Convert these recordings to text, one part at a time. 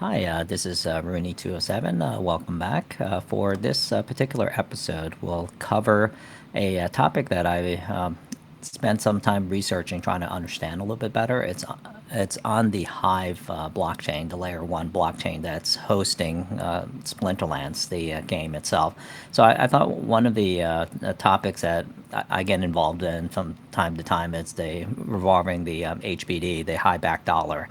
Hi, this is Rooney207. Welcome back. For this particular episode, we'll cover a topic that I spent some time researching, trying to understand a little bit better. It's on the Hive blockchain, the layer one blockchain that's hosting Splinterlands, the game itself. So I thought one of the topics that I get involved in from time to time is the revolving the HBD, the Hive Backed Dollar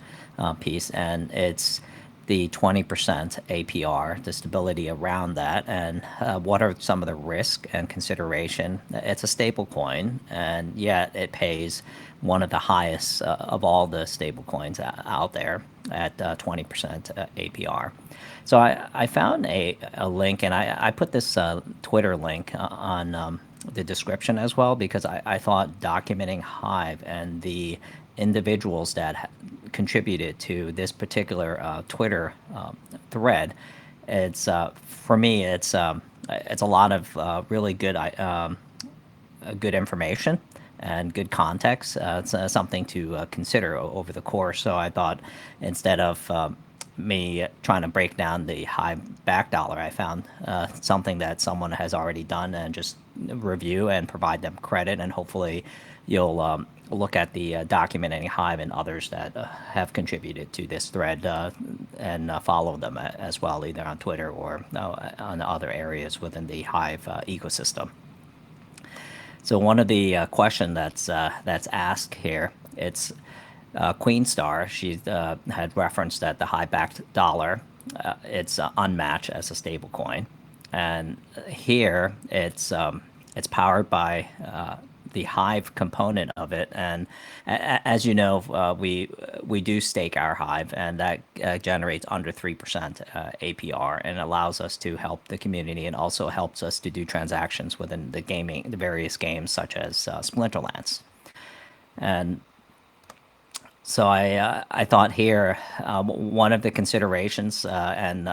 piece, and it's the 20% APR, the stability around that, and what are some of the risk and consideration. It's a stable coin, and yet it pays one of the highest of all the stable coins out there at 20% APR. So I found a link, and I put this Twitter link on the description as well, because I thought documenting Hive and the individuals that contributed to this particular Twitter thread, it's for me, it's a lot of really good information and good context. It's something to consider over the course. So I thought instead of me trying to break down the Hive back dollar, I found something that someone has already done and just review and provide them credit, and hopefully you'll look at the documenting Hive and others that have contributed to this thread and follow them as well, either on Twitter or on other areas within the Hive ecosystem. So one of the question that's asked here, it's Queen Star. She had referenced that the high-backed dollar, it's unmatched as a stable coin, and here it's powered by the Hive component of it. And as you know, we do stake our Hive, and that generates under 3% APR, and allows us to help the community, and also helps us to do transactions within the various games such as Splinterlands. And so I thought here, one of the considerations, and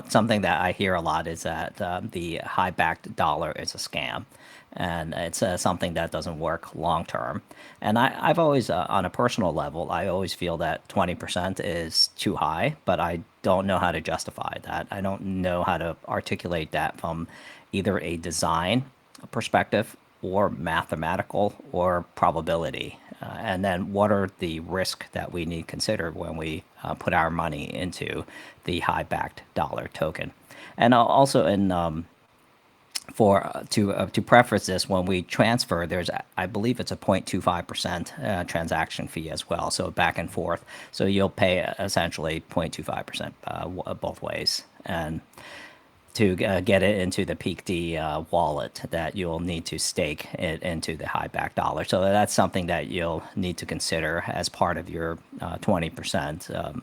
something that I hear a lot is that the high backed dollar is a scam, and it's something that doesn't work long term. And I've always, on a personal level, I always feel that 20% is too high, but I don't know how to justify that. I don't know how to articulate that from either a design perspective or mathematical or probability. And then what are the risks that we need to consider when we put our money into the high backed dollar token? And also to preface this, when we transfer, there's, I believe it's a 0.25% transaction fee as well, so back and forth. So you'll pay essentially 0.25% both ways. And to get it into the PeakD wallet, that you'll need to stake it into the high back dollar. So that's something that you'll need to consider as part of your 20%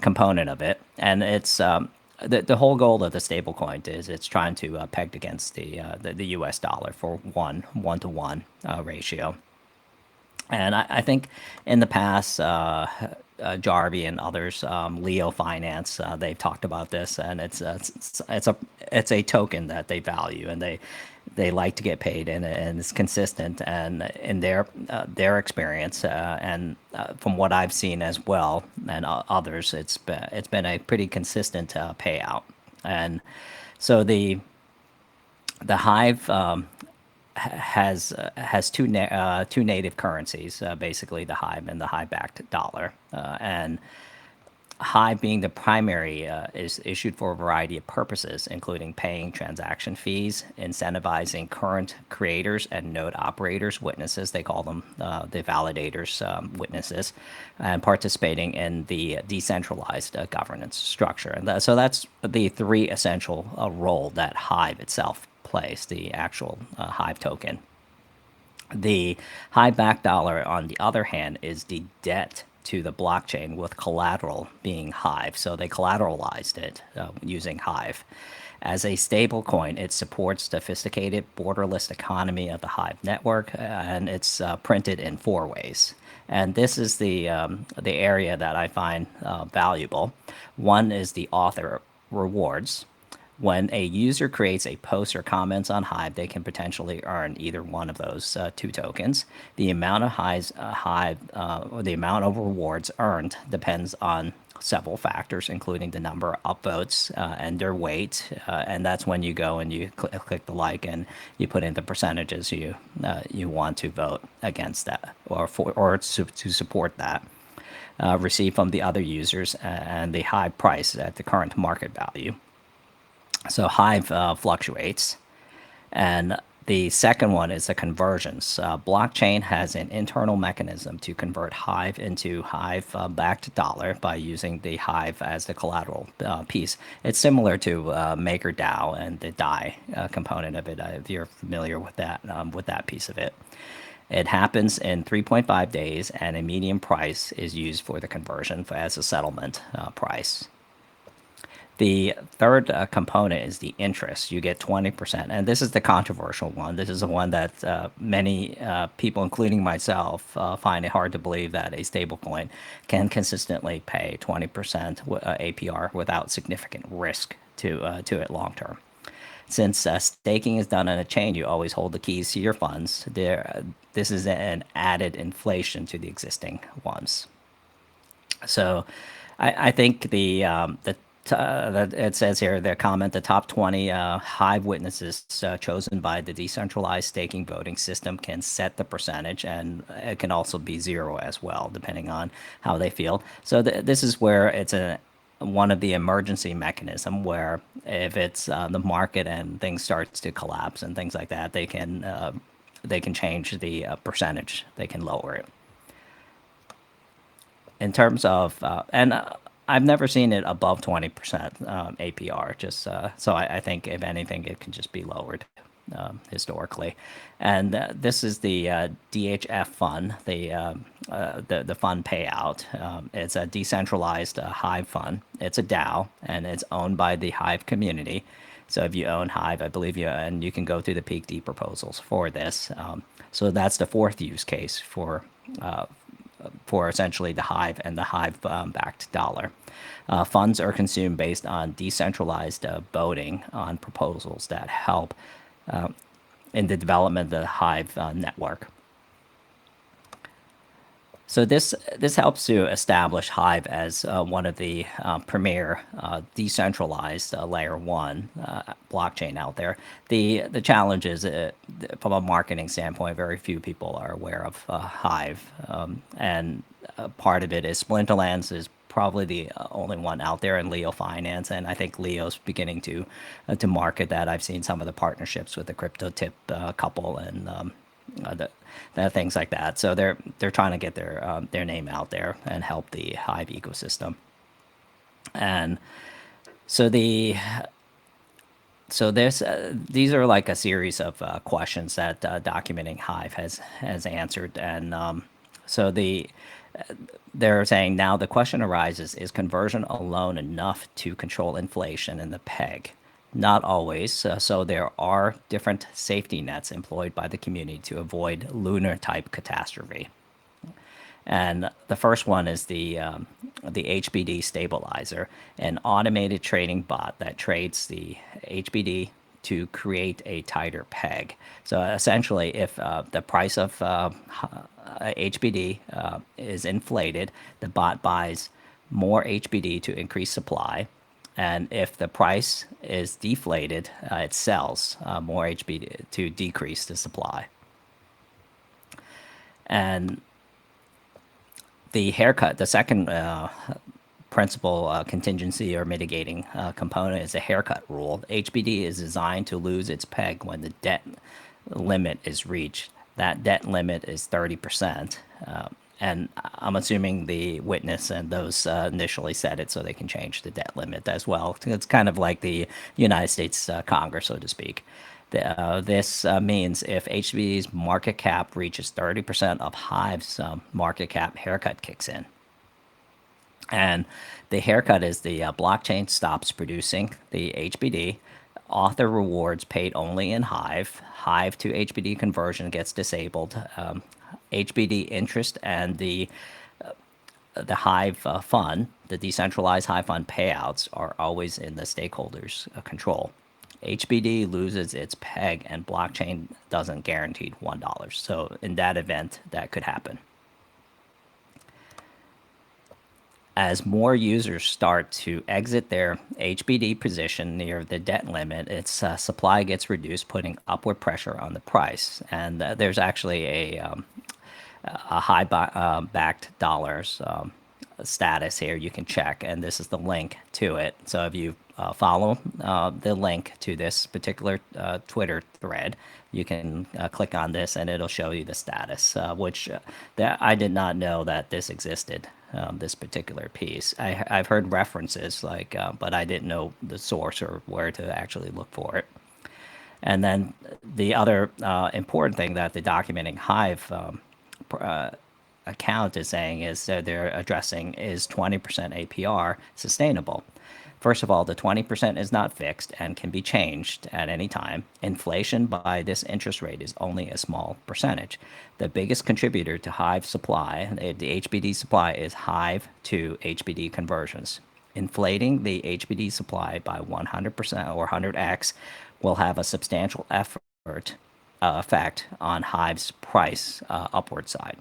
component of it. And it's the whole goal of the stablecoin is it's trying to peg against the U.S. dollar for one to one ratio. And I think in the past, Jarvie and others, Leo Finance, they've talked about this, and it's a token that they value, and they like to get paid, and it's consistent. And in their experience, and from what I've seen as well, and others, it's been a pretty consistent payout. And so the Hive has two native currencies, basically the Hive and the Hive backed dollar. And Hive being the primary is issued for a variety of purposes, including paying transaction fees, incentivizing current creators and node operators, witnesses, they call them the validators, witnesses, and participating in the decentralized governance structure. And so that's the three essential role that Hive itself plays, the actual Hive token. The Hive backed dollar, on the other hand, is the debt to the blockchain, with collateral being Hive. So they collateralized it using Hive. As a stable coin, it supports sophisticated borderless economy of the Hive network, and it's printed in four ways. And this is the area that I find valuable. One is the author rewards. When a user creates a post or comments on Hive, they can potentially earn either one of those two tokens. The amount of or the amount of rewards earned depends on several factors, including the number of upvotes and their weight. And that's when you go and you click the like and you put in the percentages you want to vote against that or to support that. Received from the other users and the Hive price at the current market value. So Hive fluctuates. And the second one is the conversions. Blockchain has an internal mechanism to convert Hive into Hive backed dollar by using the Hive as the collateral piece. It's similar to MakerDAO and the DAI component of it, if you're familiar with that piece of it. It happens in 3.5 days, and a median price is used for the conversion as a settlement price. The third component is the interest. You get 20%. And this is the controversial one. This is the one that many people, including myself, find it hard to believe that a stablecoin can consistently pay 20% APR without significant risk to it long term. Since staking is done on a chain, you always hold the keys to your funds. This is an added inflation to the existing ones. So I think that it says here, the comment, the top 20 Hive witnesses chosen by the decentralized staking voting system can set the percentage, and it can also be zero as well, depending on how they feel. So this is where it's one of the emergency mechanism where if it's the market and things starts to collapse and things like that, they can change the percentage. They can lower it. In terms of I've never seen it above 20% APR. Just so I think if anything, it can just be lowered historically. And this is the DHF fund, the fund payout. It's a decentralized Hive fund. It's a DAO, and it's owned by the Hive community. So if you own Hive, I believe and you can go through the Peak D proposals for this. So that's the fourth use case for essentially the Hive and the Hive backed dollar. Funds are consumed based on decentralized voting on proposals that help in the development of the Hive network. So this helps to establish Hive as one of the premier decentralized layer one blockchain out there. The challenge is from a marketing standpoint, very few people are aware of Hive, and part of it is Splinterlands is probably the only one out there, in Leo Finance, and I think Leo's beginning to market that. I've seen some of the partnerships with the Crypto Tip couple and the things like that. So they're trying to get their name out there and help the Hive ecosystem. And so these are like a series of questions that documenting Hive has answered. And so they're saying now the question arises: is conversion alone enough to control inflation in the peg? Not always. So there are different safety nets employed by the community to avoid lunar type catastrophe. And the first one is the HBD stabilizer, an automated trading bot that trades the HBD to create a tighter peg. So essentially, if the price of HBD is inflated, the bot buys more HBD to increase supply. And if the price is deflated, it sells more HBD to decrease the supply. And the haircut, the second principal contingency or mitigating component is a haircut rule. HBD is designed to lose its peg when the debt limit is reached. That debt limit is 30%. And I'm assuming the witness and those initially said it so they can change the debt limit as well. It's kind of like the United States Congress, so to speak. This means if HBD's market cap reaches 30% of Hive's market cap, haircut kicks in. And the haircut is the blockchain stops producing the HBD. Author rewards paid only in Hive. Hive to HBD conversion gets disabled. HBD interest and the the Hive fund, the decentralized Hive fund payouts are always in the stakeholders' control. HBD loses its peg and blockchain doesn't guarantee $1. So in that event, that could happen. As more users start to exit their HBD position near the debt limit, its supply gets reduced, putting upward pressure on the price. And there's actually a backed dollars status here you can check, and this is the link to it. So if you follow the link to this particular Twitter thread, you can click on this and it'll show you the status, which that I did not know that this existed, this particular piece. I've heard references, like, but I didn't know the source or where to actually look for it. And then the other important thing that the documenting Hive account is saying is that they're addressing, is 20% APR sustainable? First of all, the 20% is not fixed and can be changed at any time. Inflation by this interest rate is only a small percentage. The biggest contributor to Hive supply, the HBD supply, is Hive to HBD conversions. Inflating the HBD supply by 100% or 100x will have a substantial effect on Hive's price upward side.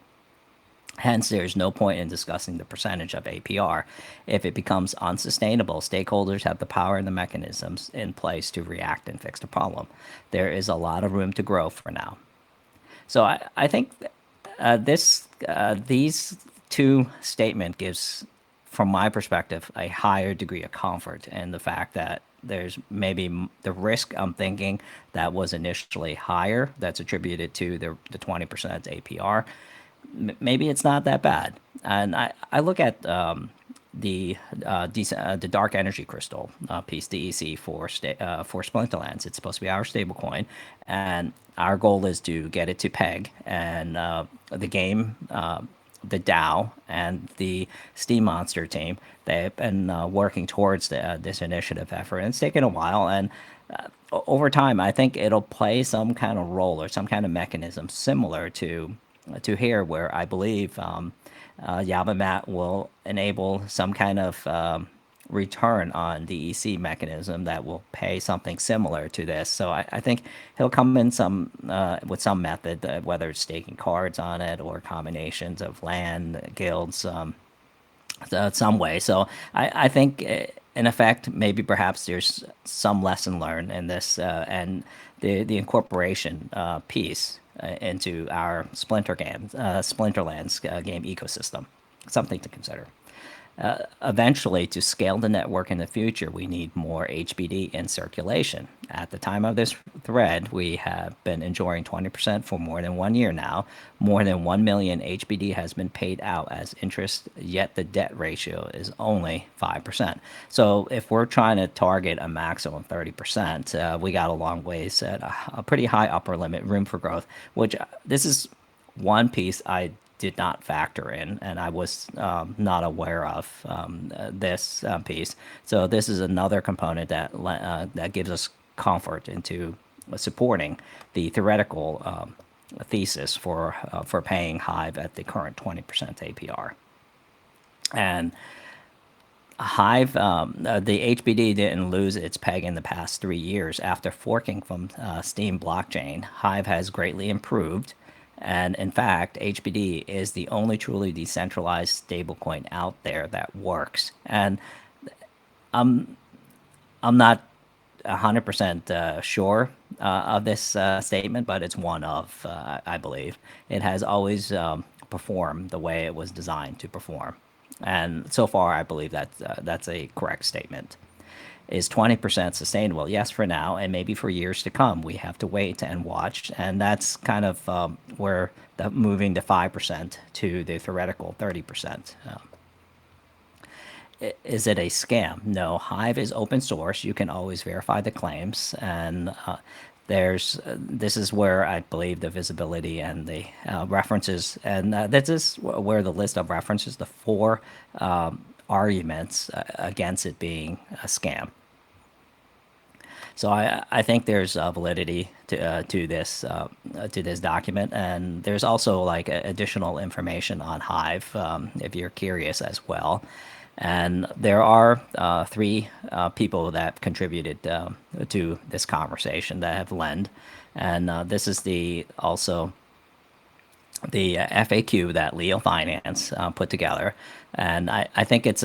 Hence, there's no point in discussing the percentage of APR. If it becomes unsustainable, stakeholders have the power and the mechanisms in place to react and fix the problem. There is a lot of room to grow for now. So I think these two statement gives, from my perspective, a higher degree of comfort in the fact that there's maybe the risk, I'm thinking, that was initially higher, that's attributed to the 20% APR. Maybe it's not that bad. And I look at the dark energy crystal piece, DEC, for Splinterlands. It's supposed to be our stablecoin, and our goal is to get it to peg. And the game, the DAO, and the Steam Monster team, they've been working towards this initiative effort, and it's taken a while. And over time, I think it'll play some kind of role or some kind of mechanism similar to here, where I believe Yabamat will enable some kind of return on the EC mechanism that will pay something similar to this. So I think he'll come in some with some method, whether it's staking cards on it or combinations of land, guilds, some way. So I think, in effect, maybe perhaps there's some lesson learned in this, and the incorporation piece into our Splinterlands game ecosystem. Something to consider. Eventually, to scale the network in the future, we need more HBD in circulation. At the time of this thread, we have been enjoying 20% for more than 1 year now. More than 1 million HBD has been paid out as interest, yet the debt ratio is only 5%. So if we're trying to target a maximum 30%, we got a long ways at a pretty high upper limit, room for growth, which this is one piece I did not factor in, and I was not aware of this piece. So this is another component that that gives us comfort into supporting the theoretical thesis for paying Hive at the current 20% APR. And Hive, the HBD didn't lose its peg in the past 3 years. After forking from Steam blockchain, Hive has greatly improved. And in fact, HBD is the only truly decentralized stablecoin out there that works. And I'm not 100% sure of this statement, but it's one of, I believe. It has always performed the way it was designed to perform. And so far, I believe that that's a correct statement. Is 20% sustainable? Yes, for now, and maybe for years to come. We have to wait and watch, and that's kind of where moving to 5% to the theoretical 30%. Is it a scam? No, Hive is open source. You can always verify the claims, and this is where I believe the visibility and the references, and this is where the list of references, the four arguments against it being a scam. So I think there's validity to this document, and there's also like additional information on Hive if you're curious as well. And there are three people that contributed to this conversation that have lent, and this is the also the FAQ that Leo Finance put together, and I think it's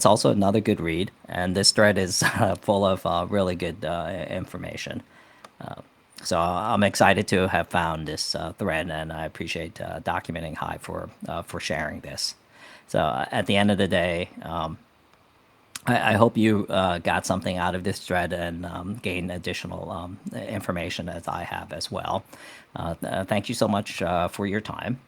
also another good read. And this thread is full of really good information. So I'm excited to have found this thread, and I appreciate documenting Hive for sharing this. So at the end of the day, I hope you got something out of this thread and gained additional information as I have as well. Thank you so much for your time.